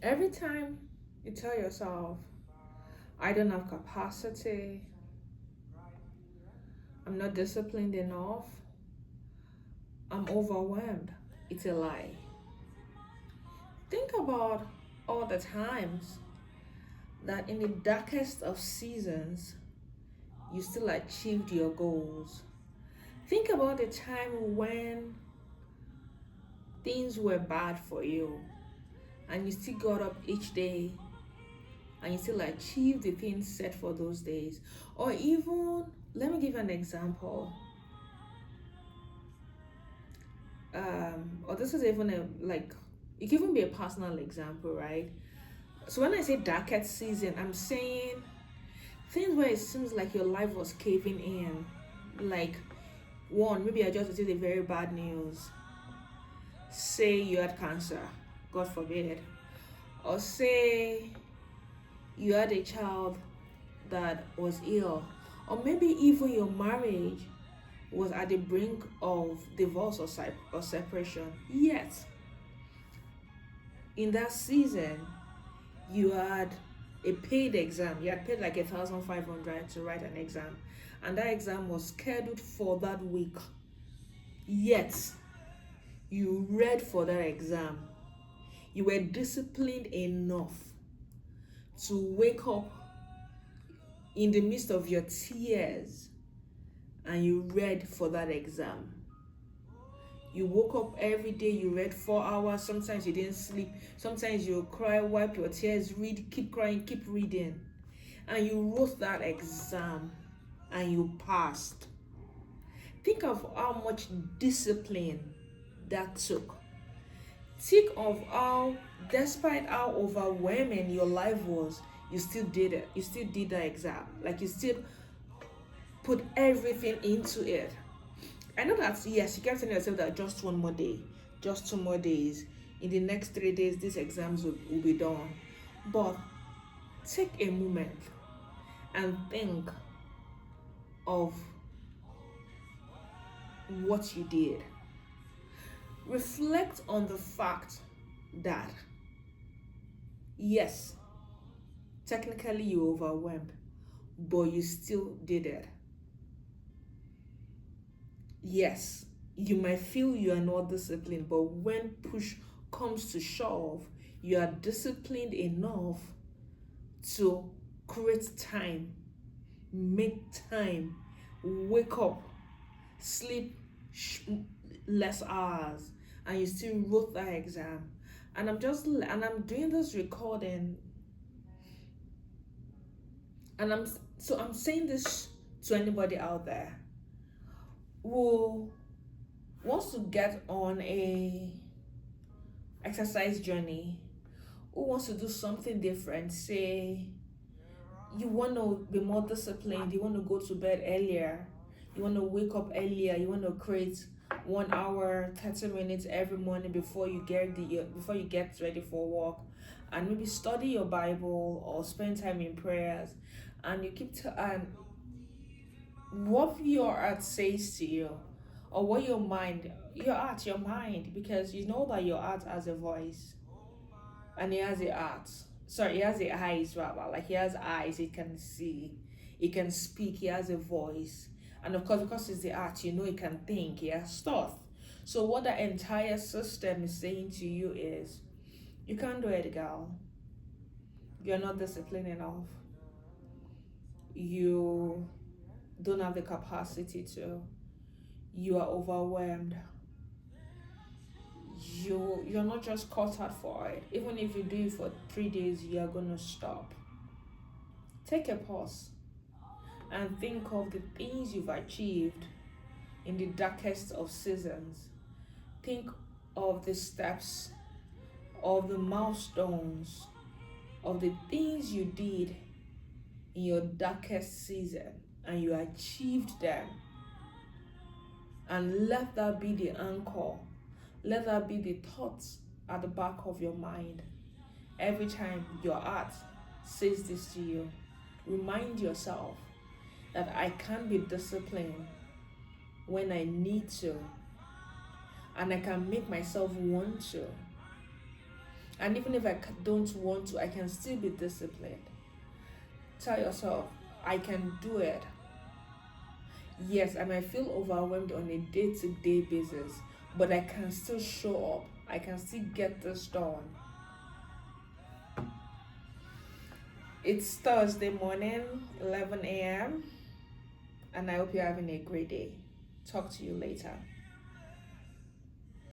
Every time you tell yourself, I don't have capacity, I'm not disciplined enough, I'm overwhelmed, it's a lie. Think about all the times that in the darkest of seasons, you still achieved your goals. Think about the time when things were bad for you and you still got up each day and you still achieved the things set for those days. Or even, let me give an example. Or this is even a like it can even be a personal example, right? So when I say darkest season, I'm saying things where it seems like your life was caving in. Like one, maybe I just received a very bad news. Say you had cancer, God forbid. Or say you had a child that was ill. Or maybe even your marriage was at the brink of divorce or separation. Yet, in that season, you had a paid exam. You had paid like 1,500 to write an exam, and that exam was scheduled for that week. Yet, you read for that exam. You were disciplined enough to wake up in the midst of your tears and you read for that exam. You woke up every day, you read 4 hours, sometimes you didn't sleep, sometimes you cry, wipe your tears, read, keep crying, keep reading. And you wrote that exam and you passed. Think of how much discipline that took. Think of how, despite how overwhelming your life was, you still did it. You still did that exam. Like you still put everything into it. I know that yes, you can tell yourself that just one more day, just 2 more days. In the next 3 days, these exams will be done. But take a moment and think of what you did. Reflect on the fact that yes, technically you overwhelmed, but you still did it. Yes, you might feel you are not disciplined, but when push comes to shove, you are disciplined enough to create time, make time, wake up, sleep less hours, and you still wrote that exam. And I'm doing this recording, and I'm saying this to anybody out there who wants to get on a exercise journey, who wants to do something different. Say you want to be more disciplined, you want to go to bed earlier, you want to wake up earlier, you want to create 1 hour 30 minutes every morning before you get ready for work, and maybe study your Bible or spend time in prayers, and you and what your heart says to you, or what your mind, because you know that your heart has a voice and he has a heart. Sorry, he has the eyes rather. Like he has eyes, he can see, he can speak, he has a voice. And of course, because it's the heart, you know he can think, he has thought. So what the entire system is saying to you is you can't do it, girl. You're not disciplined enough. You don't have the capacity to. You are overwhelmed. You're not just cut out for it. Even if you do it for 3 days, you're gonna stop. Take a pause and think of the things you've achieved in the darkest of seasons. Think of the steps, of the milestones, of the things you did in your darkest season and you achieved them. And let that be the anchor. Let that be the thoughts at the back of your mind. Every time your heart says this to you, remind yourself that I can be disciplined when I need to, and I can make myself want to. And even if don't want to, I can still be disciplined. Tell yourself, I can do it. Yes, I might feel overwhelmed on a day-to-day basis, but I can still show up. I can still get this done. It's Thursday morning, 11 a.m., and I hope you're having a great day. Talk to you later.